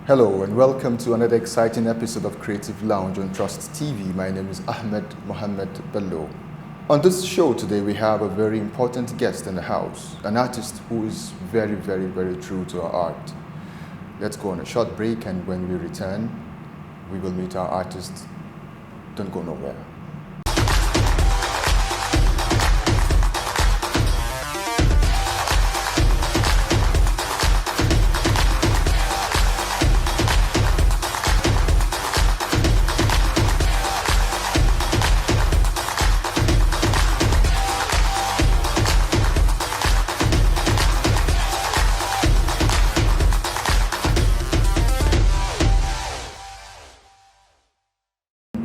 Hello and welcome to another exciting episode of Creative Lounge on Trust TV. My name is Ahmed Mohammed Bello. On this show today we have a very important guest in the house, an artist who is very true to our art. Let's go on a short break, and when we return, we will meet our artist. Don't go nowhere.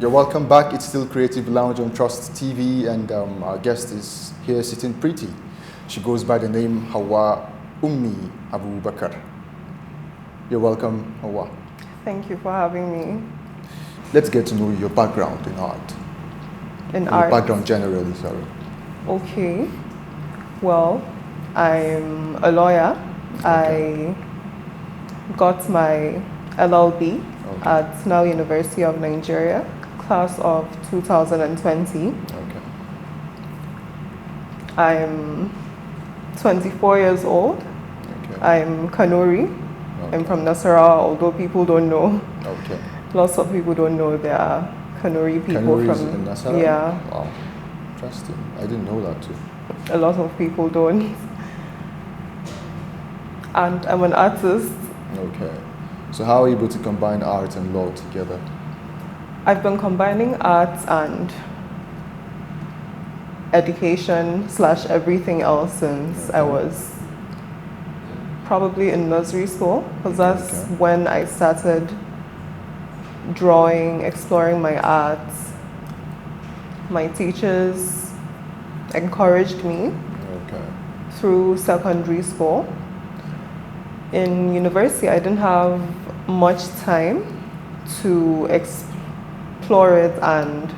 You're welcome back. It's still Creative Lounge on Trust TV, and our guest is here sitting pretty. She goes by the name Hawa Ummi Abu Bakr. You're welcome, Hawa. Thank you for having me. Let's get to know your background in art. In art? Your background generally, sorry. Okay. Well, I'm a lawyer. Okay. I got my LLB at Nile University of Nigeria, class of 2020. Okay. I'm 24 years old. Okay. I'm Kanuri. Okay. I'm from Nasarawa, although people don't know. Okay. Lots of people don't know there are Kanuri people Kanuri from in Nasarawa? Yeah. Wow. Interesting. I didn't know that too. A lot of people don't. And I'm an artist. Okay. So how are you able to combine art and law together? I've been combining art and education / everything else since I was probably in nursery school, because that's when I started drawing, exploring my art. My teachers encouraged me through secondary school. In university, I didn't have much time to explore it and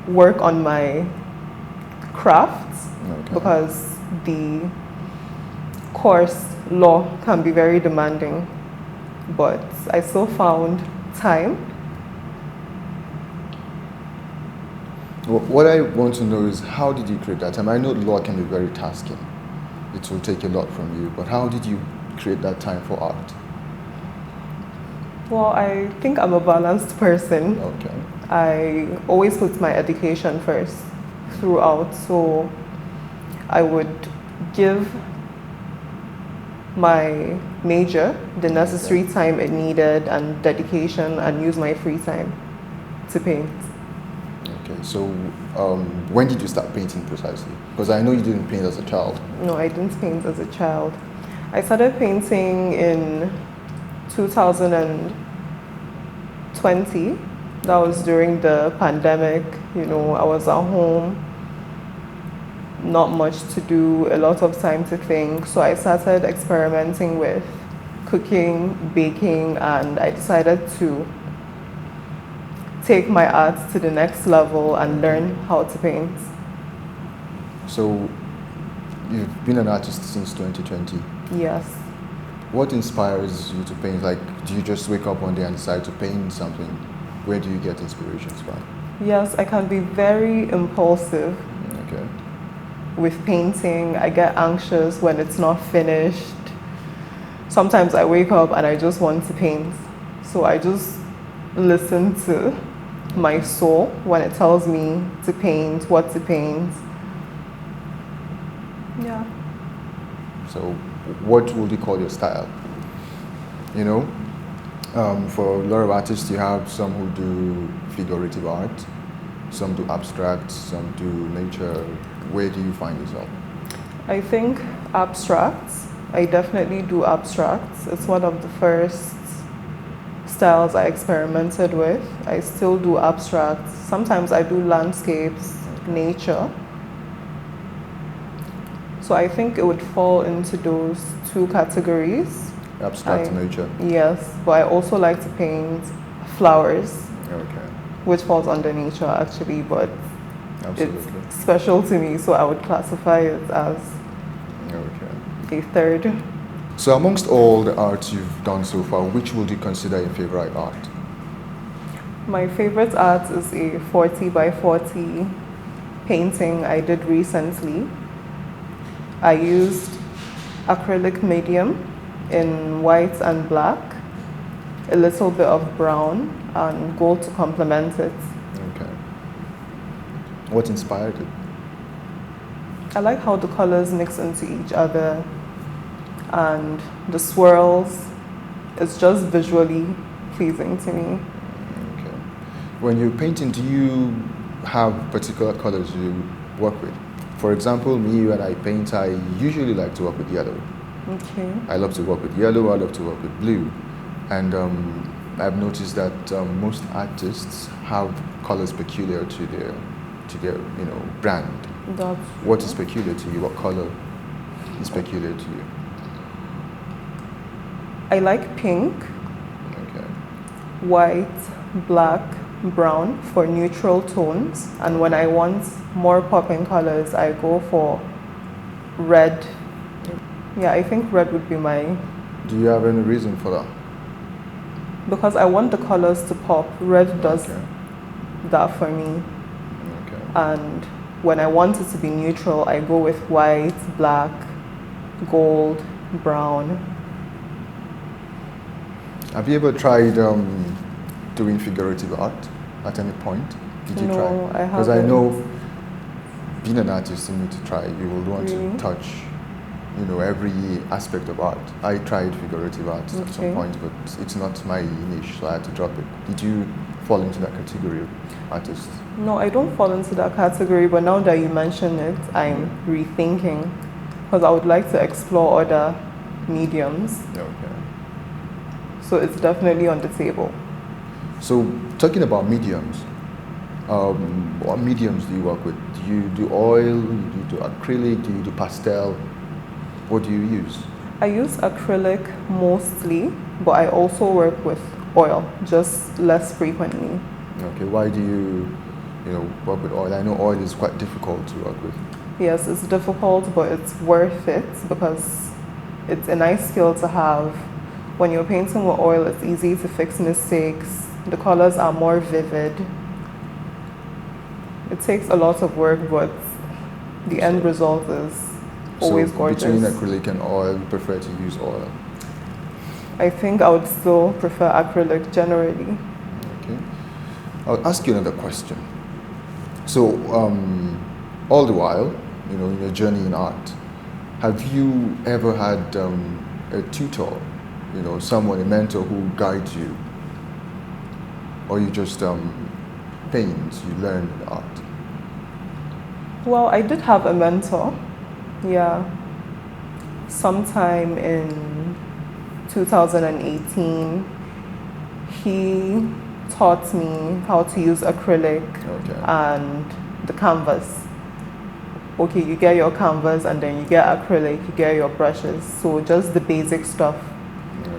work on my crafts because the course law can be very demanding, but I still found time. What I want to know is, how did you create that time? I know law can be very tasking. It will take a lot from you, but how did you create that time for art? Well, I think I'm a balanced person. Okay. I always put my education first throughout, so I would give my major the necessary time it needed and dedication, and use my free time to paint. Okay, so when did you start painting precisely? Because I know you didn't paint as a child. No, I didn't paint as a child. I started painting in 2020. That was during the pandemic. You know, I was at home, not much to do, a lot of time to think. So I started experimenting with cooking, baking, and I decided to take my art to the next level and learn how to paint. So you've been an artist since 2020. Yes. What inspires you to paint? Like, do you just wake up one day and decide to paint something? Where do you get inspirations from? Yes, I can be very impulsive with painting. I get anxious when it's not finished. Sometimes I wake up and I just want to paint. So I just listen to my soul when it tells me to paint, what to paint. Yeah. So what would you call your style? You know, for a lot of artists, you have some who do figurative art, some do abstract, some do nature. Where do you find yourself? I think abstracts. I definitely do abstracts. It's one of the first styles I experimented with. I still do abstracts. Sometimes I do landscapes, nature. So I think it would fall into those two categories. Abstract nature? Yes, but I also like to paint flowers, which falls under nature actually, but it's special to me, so I would classify it as a third. So amongst all the arts you've done so far, which would you consider your favorite art? My favorite art is a 40 by 40 painting I did recently. I used acrylic medium in white and black, a little bit of brown and gold to complement it. Okay. What inspired it? I like how the colors mix into each other and the swirls. It's just visually pleasing to me. Okay. When you're painting, do you have particular colors you work with? For example, me, when I paint, I usually like to work with yellow. Okay. I love to work with yellow, I love to work with blue. And I've noticed that most artists have colors peculiar to their brand. That's What is peculiar to you? What color is peculiar to you? I like pink, Okay. white, black, brown for neutral tones. And when I want more popping colors, I go for red. Yeah, I think red would be my, Do you have any reason for that? because I want the colors to pop. Red does Okay. that for me. Okay. And when I want it to be neutral, I go with white, black, gold, brown. Have you ever tried doing figurative art at any point? Did you No, try? I Because I haven't. know being an artist, you need to try. You will want Really? to touch, every aspect of art. I tried figurative art at some Okay. point, but it's not my niche, so I had to drop it. Did you fall into that category of artist? No, I don't fall into that category, but now that you mention it, I'm rethinking because I would like to explore other mediums. Okay. So it's definitely on the table. So talking about mediums, what mediums do you work with? Do you do oil? Do you do acrylic? Do you do pastel? What do you use? I use acrylic mostly, but I also work with oil, just less frequently. Okay, why do you work with oil? I know oil is quite difficult to work with. Yes, it's difficult, but it's worth it because it's a nice skill to have. When you're painting with oil, it's easy to fix mistakes. The colors are more vivid. It takes a lot of work, but the end result is always So gorgeous. between acrylic and oil, you prefer to use oil. I think I would still prefer acrylic generally. Okay. I'll ask you another question. So all the while, in your journey in art, have you ever had a tutor, someone, a mentor who guides you? Or you just paint, you learn art? Well, I did have a mentor, yeah, sometime in 2018. He taught me how to use acrylic Okay. and the canvas. Okay, you get your canvas and then you get acrylic, you get your brushes, so just the basic stuff.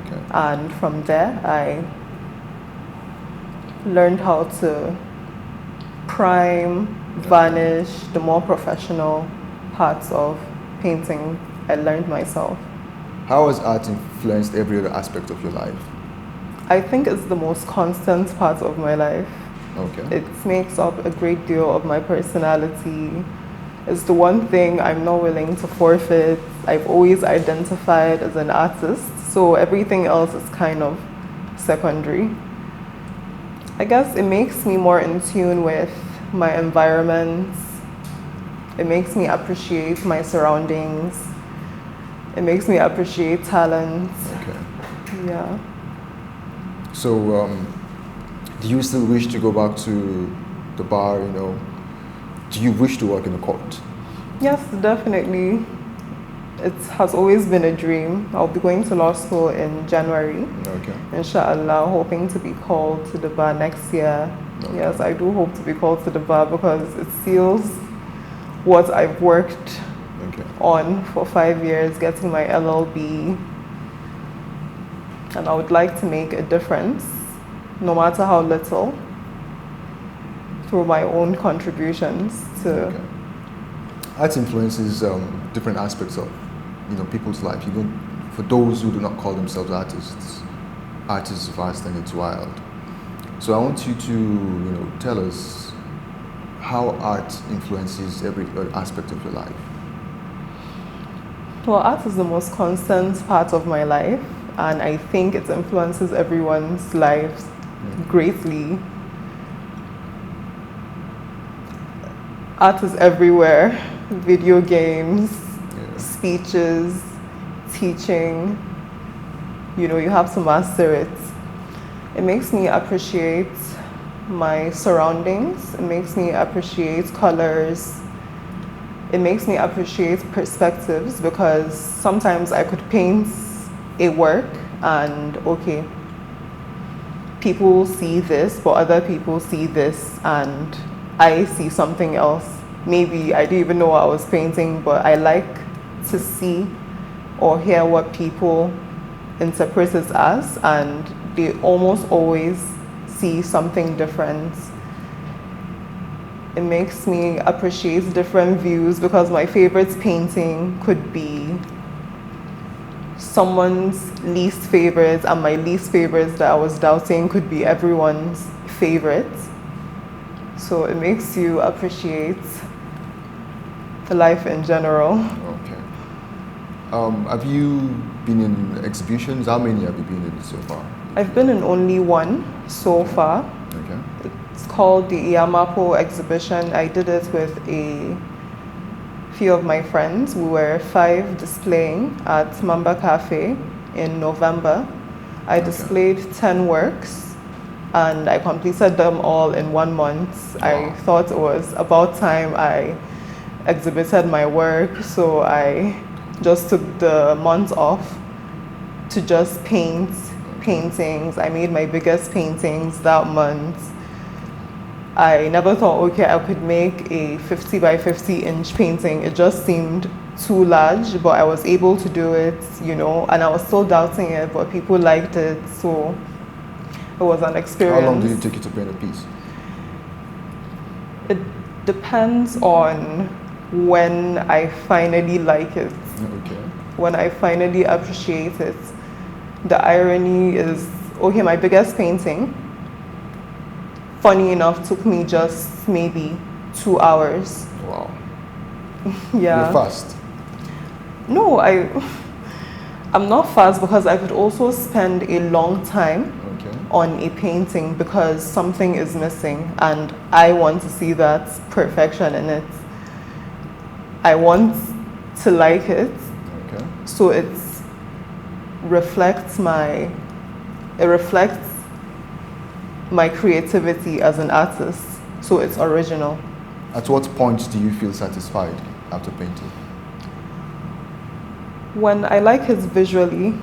Okay. And from there, I learned how to prime, varnish, the more professional parts of painting. I learned myself. How has art influenced every other aspect of your life? I think it's the most constant part of my life. Okay. It makes up a great deal of my personality. It's the one thing I'm not willing to forfeit. I've always identified as an artist, so everything else is kind of secondary. I guess it makes me more in tune with my environment. It makes me appreciate my surroundings. It makes me appreciate talent. Okay. Yeah. So, do you still wish to go back to the bar, Do you wish to work in the court? Yes, definitely. It has always been a dream. I'll be going to law school in January, Okay. inshallah, hoping to be called to the bar next year. Okay. Yes, I do hope to be called to the bar because it seals what I've worked Okay. on for 5 years, getting my LLB. And I would like to make a difference, no matter how little, through my own contributions to. Okay. Art influences different aspects of people's life. Even for those who do not call themselves artists, artists vast and it's wild. So I want you to, tell us how art influences every aspect of your life. Well, art is the most constant part of my life, and I think it influences everyone's lives greatly. Art is everywhere. Video games, speeches, teaching. You have to master it. It makes me appreciate my surroundings. It makes me appreciate colors. It makes me appreciate perspectives, because sometimes I could paint a work and okay, people see this, but other people see this and I see something else. Maybe I didn't even know what I was painting, but I like to see or hear what people interpret it as, and they almost always see something different. It makes me appreciate different views, because my favorite painting could be someone's least favorite, and my least favorite that I was doubting could be everyone's favorite. So it makes you appreciate the life in general. Okay. Have you been in exhibitions? How many have you been in so far? I've been in only one so far. Okay. It's called the Iyamapo exhibition. I did it with a few of my friends. We were 5 displaying at Mamba Cafe in November. I displayed 10 works and I completed them all in 1 month. Wow. I thought it was about time I exhibited my work, so I just took the month off to just paint paintings. I made my biggest paintings that month. I never thought, okay, I could make a 50 by 50 inch painting. It just seemed too large, but I was able to do it, and I was still doubting it, but people liked it, so it was an experience. How long did it take you to paint a piece? It depends on when I finally like it, Okay. when I finally appreciate it. The irony is, okay, my biggest painting, funny enough, took me just maybe 2 hours. Wow. Yeah. You're fast. No, I'm not fast, because I could also spend a long time on a painting because something is missing and I want to see that perfection in it. I want to like it. Okay. So it reflects my creativity as an artist. So it's original. At what point do you feel satisfied after painting? When I like it visually.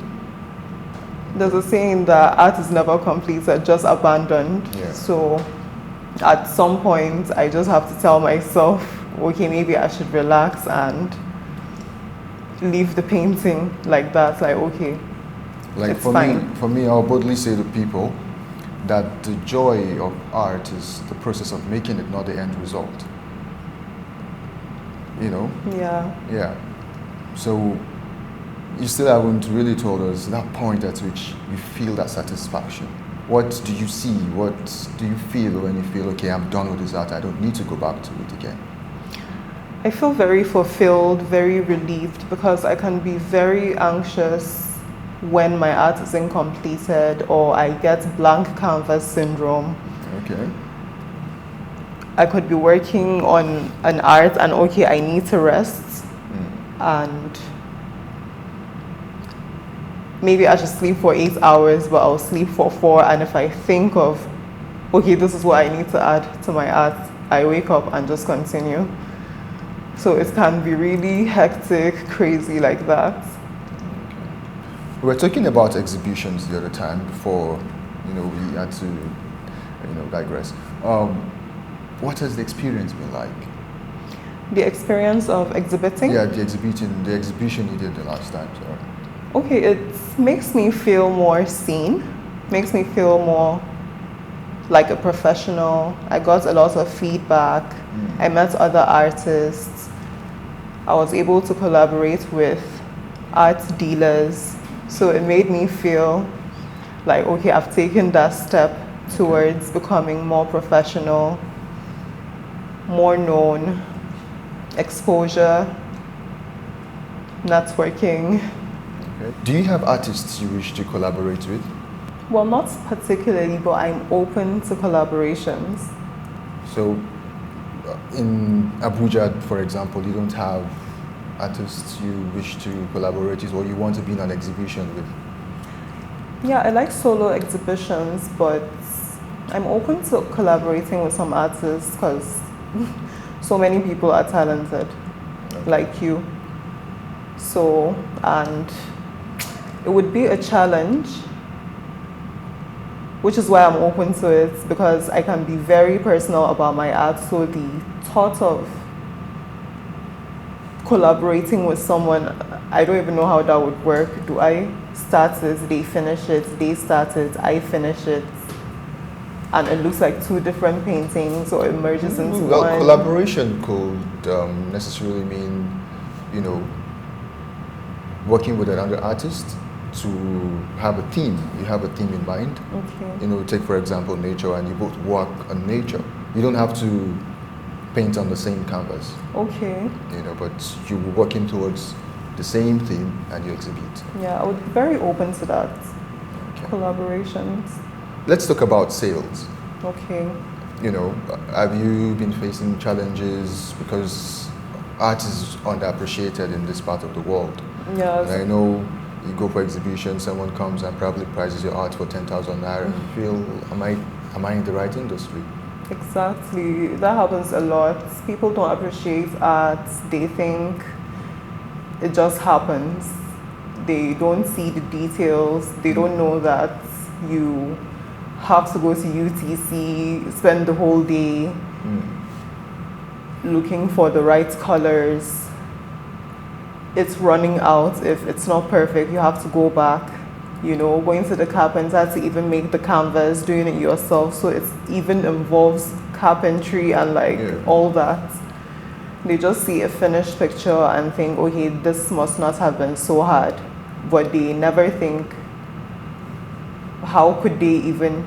There's a saying that art is never completed, just abandoned. Yeah. So at some point, I just have to tell myself, okay, maybe I should relax and leave the painting like that. Like, okay, Like it's for fine. me, I'll boldly say to people that the joy of art is the process of making it, not the end result. Yeah. Yeah. So you still haven't really told us that point at which you feel that satisfaction. What do you see? What do you feel when you feel, okay, I'm done with this art, I don't need to go back to it again? I feel very fulfilled, very relieved, because I can be very anxious when my art is incompleted or I get blank canvas syndrome. Okay. I could be working on an art and okay, I need to rest and maybe I should sleep for 8 hours, but I'll sleep for 4. And if I think of, okay, this is what I need to add to my art, I wake up and just continue. So it can be really hectic, crazy like that. Okay. We were talking about exhibitions the other time before, we had to, digress. What has the experience been like? The experience of exhibiting? Yeah, the exhibition you did the last time, sorry. Okay, it makes me feel more seen, makes me feel more like a professional. I got a lot of feedback. I met other artists. I was able to collaborate with art dealers So it made me feel like, okay, I've taken that step towards becoming more professional, more known, exposure, networking. Okay. Do you have artists you wish to collaborate with? Well, not particularly, but I'm open to collaborations. So, in Abuja, for example, you don't have artists you wish to collaborate with or you want to be in an exhibition with? Yeah, I like solo exhibitions, but I'm open to collaborating with some artists because so many people are talented, like you. So, and it would be a challenge, which is why I'm open to it, because I can be very personal about my art. So the thought of collaborating with someone, I don't even know how that would work. Do I start it, they finish it, they start it, I finish it, and it looks like two different paintings, or it merges into well, one? Collaboration could necessarily mean, you know, working with another artist to have a theme. You have a theme in mind. Okay. You know, take for example nature, and you both work on nature. You don't have to paint on the same canvas. Okay. You know, but you're working towards the same theme and you exhibit. Yeah, I would be very open to that. Okay. Collaborations. Let's talk about sales. Okay. You know, have you been facing challenges because art is underappreciated in this part of the world? Yes. And I know you go for exhibition, someone comes and probably prices your art for 10,000 naira. You feel, am I in the right industry? Exactly. That happens a lot. People don't appreciate art. They think it just happens. They don't see the details. They don't know that you have to go to UTC, spend the whole day looking for the right colors. It's running out. If it's not perfect, you have to go back. You know, going to the carpenter to even make the canvas, doing it yourself. So it even involves carpentry and all that. They just see a finished picture and think, okay, this must not have been so hard. But they never think, how could they even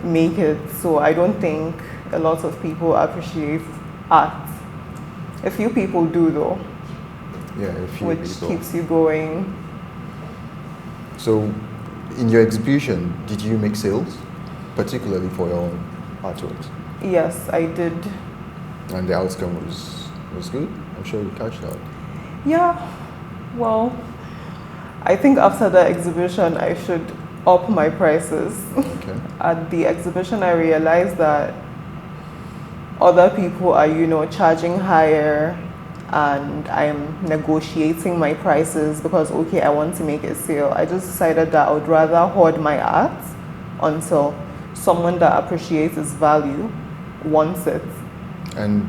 make it? So I don't think a lot of people appreciate art. A few people do though. Yeah, a few which people. Keeps you going. So, in your exhibition, did you make sales, particularly for your own artworks? Yes, I did. And the outcome was good? I'm sure you catch that. Yeah, well, I think after the exhibition, I should up my prices. Okay. At the exhibition, I realized that other people are, charging higher, and I'm negotiating my prices because, okay, I want to make a sale. I just decided that I would rather hoard my art until someone that appreciates its value wants it. And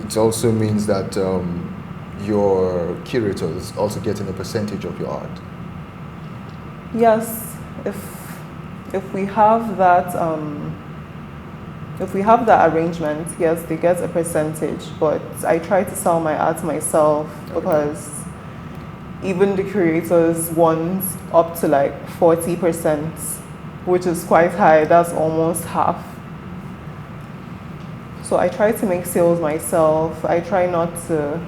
it also means that your curator is also getting a percentage of your art. Yes, if we have that arrangement, yes, they get a percentage. But I try to sell my art myself because even the curators want up to 40%, which is quite high. That's almost half. So I try to make sales myself. I try not to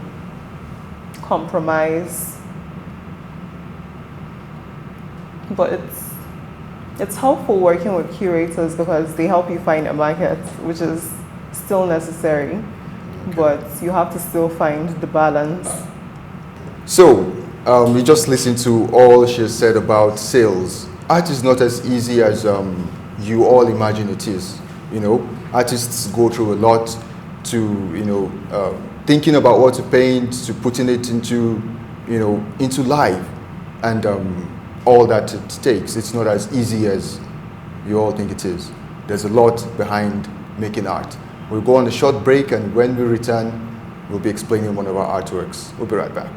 compromise. But it's helpful working with curators because they help you find a market, which is still necessary. But you have to still find the balance. So, we just listened to all she said about sales. Art is not as easy as you all imagine it is. Artists go through a lot to, thinking about what to paint, to putting it into life, and all that it takes. It's not as easy as you all think it is. There's a lot behind making art. We'll go on a short break, and when we return, we'll be explaining one of our artworks. We'll be right back.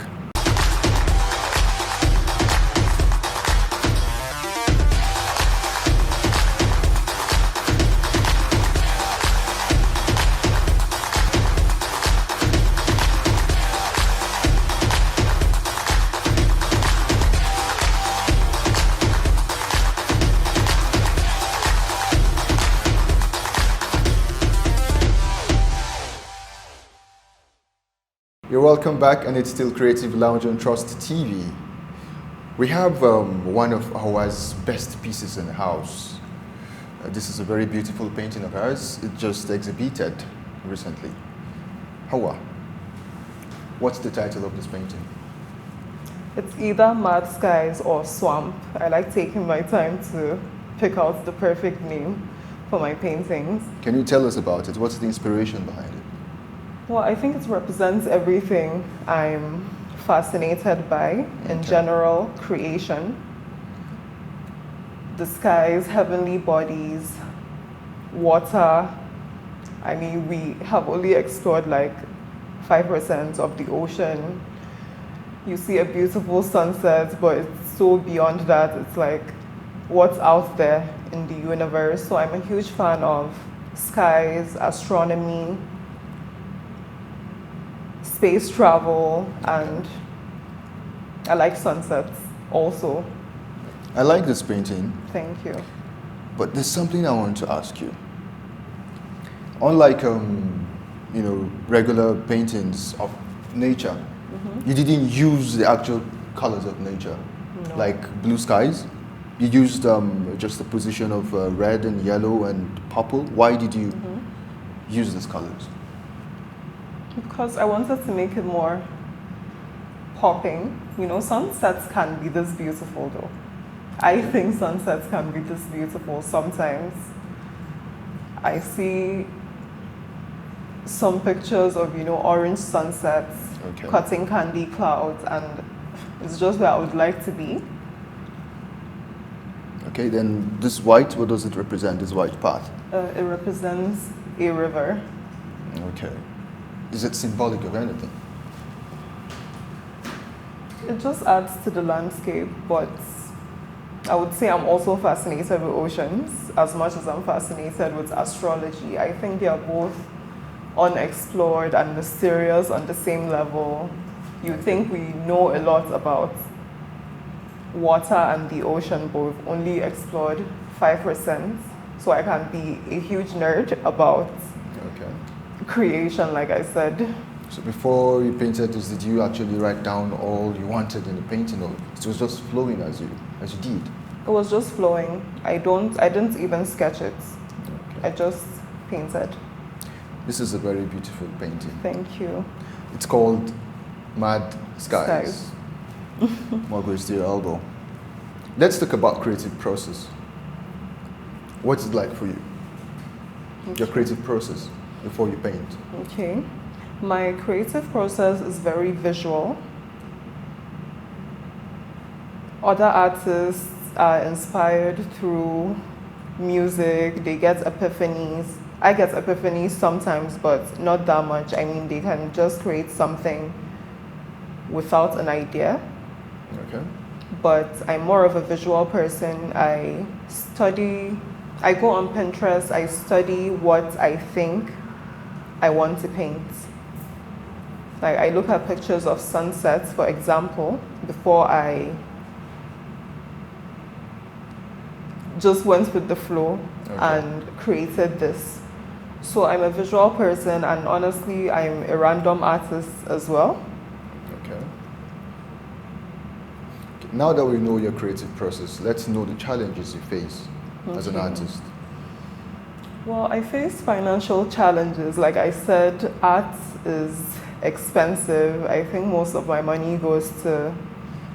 You're welcome back, and it's still Creative Lounge on Trust TV. We have one of Hawa's best pieces in the house. This is a very beautiful painting of hers. It just exhibited recently. Hawa, what's the title of this painting? It's either Mad Skies or Swamp. I like taking my time to pick out the perfect name for my paintings. Can you tell us about it? What's the inspiration behind it? Well, I think it represents everything I'm fascinated by in general: creation, the skies, heavenly bodies, water. I mean, we have only explored like 5% of the ocean. You see a beautiful sunset, but it's so beyond that. It's like what's out there in the universe. So I'm a huge fan of skies, astronomy, space travel, and I like sunsets also. I like this painting, Thank you. but there's something I want to ask you. Unlike regular paintings of nature, you didn't use the actual colors of nature, No. like blue skies. You used just the position of red and yellow and purple. Why did you use these colors? Because I wanted to make it more popping. Sunsets can be this beautiful though. I think sunsets can be this beautiful sometimes. I see some pictures of, orange sunsets, cutting candy clouds, and it's just where I would like to be. Okay, then this white, what does it represent, this white path? It represents a river. Okay. Is it symbolic of anything? It just adds to the landscape, but I would say I'm also fascinated with oceans as much as I'm fascinated with astrology. I think they are both unexplored and mysterious on the same level. You think we know a lot about water and the ocean, but we've only explored 5%. So I can be a huge nerd about creation, like I said. So before you painted this, did you actually write down all you wanted in the painting, or it was just flowing as you did? It was just flowing. I didn't even sketch it. I just painted. This is a very beautiful painting. Thank you. It's called Mad Skies. More grace to your elbow. Let's talk about creative process. What's it like for you? Your creative process before you paint. Okay. My creative process is very visual. Other artists are inspired through music. They get epiphanies. I get epiphanies sometimes, but not that much. I mean, they can just create something without an idea. Okay. But I'm more of a visual person. I go on Pinterest, I study what I think I want to paint. Like, I look at pictures of sunsets, for example, before I just went with the flow and created this. So I'm a visual person, and honestly, I'm a random artist as well. Okay. Now that we know your creative process, let's know the challenges you face as an artist. Well, I face financial challenges. Like I said, art is expensive. I think most of my money goes to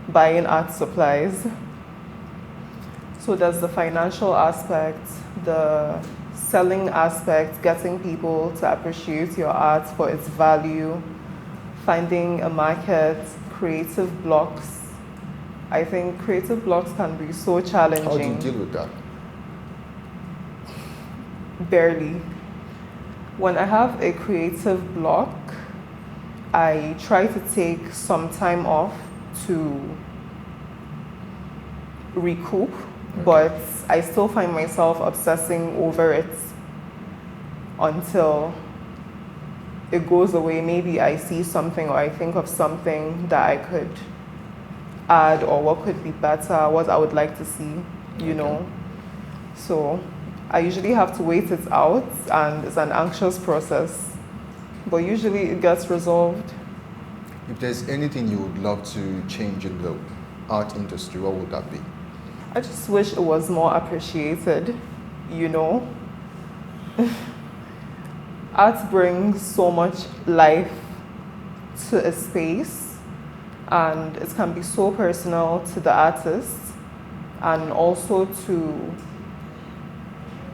buying art supplies. So there's the financial aspect, the selling aspect, getting people to appreciate your art for its value, finding a market, creative blocks. I think creative blocks can be so challenging. How do you deal with that? Barely. When I have a creative block, I try to take some time off to recoup, but I still find myself obsessing over it until it goes away. Maybe I see something or I think of something that I could add, or what could be better, what I would like to see, you know. So I usually have to wait it out, and it's an anxious process, but usually it gets resolved. If there's anything you would love to change in the art industry, what would that be? I just wish it was more appreciated, you know. Art brings so much life to a space, and it can be so personal to the artist and also to,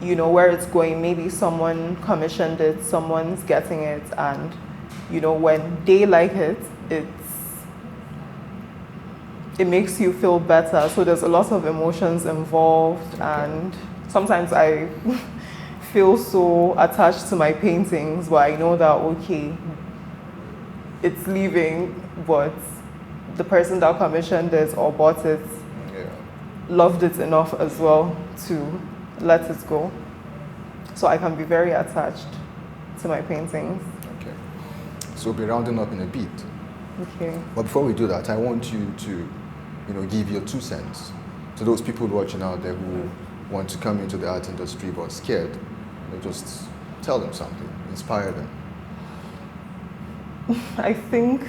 you know, where it's going. Maybe someone commissioned it, someone's getting it, and, you know, when they like it, it makes you feel better. So there's a lot of emotions involved, and sometimes I feel so attached to my paintings, but I know that, okay, it's leaving, but the person that commissioned it or bought it loved it enough as well to let it go. So I can be very attached to my paintings. Okay. So we'll be rounding up in a bit. Okay. But before we do that, I want you to, give your 2 cents to those people watching out there who want to come into the art industry but scared. Just tell them something, inspire them. I think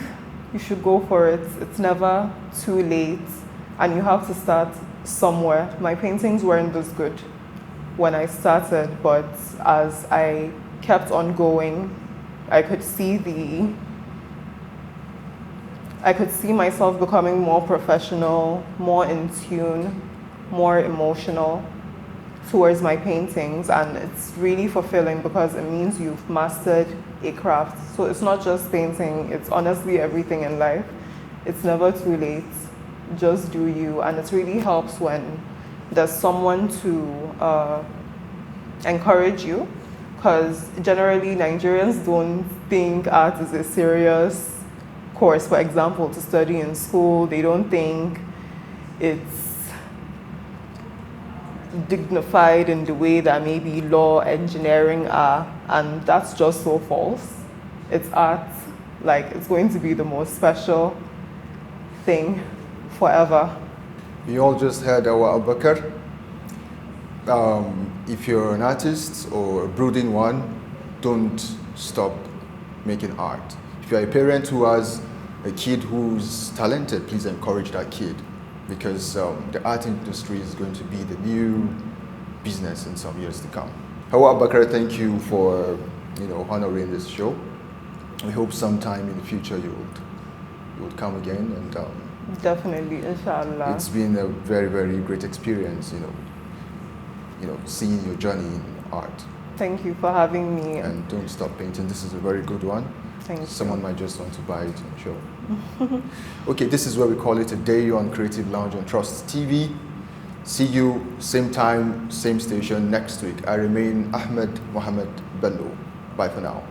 you should go for it. It's never too late, and you have to start somewhere. My paintings weren't this good when I started, but as I kept on going, I could see myself becoming more professional, more in tune, more emotional towards my paintings, and it's really fulfilling because it means you've mastered a craft. So it's not just painting, it's honestly everything in life. It's never too late. Just do you, and it really helps when there's someone to encourage you, because generally Nigerians don't think art is a serious course. For example, to study in school, they don't think it's dignified in the way that maybe law, engineering are, and that's just so false. It's art. Like, it's going to be the most special thing forever. You all just heard our Abubakar. If you're an artist or a brooding one, don't stop making art. If you're a parent who has a kid who's talented, please encourage that kid, because the art industry is going to be the new business in some years to come. Hawa Abubakar, thank you for honoring this show. We hope sometime in the future you would come again, and definitely, inshallah. It's been a very, very great experience, seeing your journey in art. Thank you for having me. And don't stop painting. This is a very good one. Thank you. Someone might just want to buy it, I'm sure. Okay, this is where we call it a day on Creative Lounge on Trust TV. See you same time, same station next week. I remain Ahmed Mohammed Bello. Bye for now.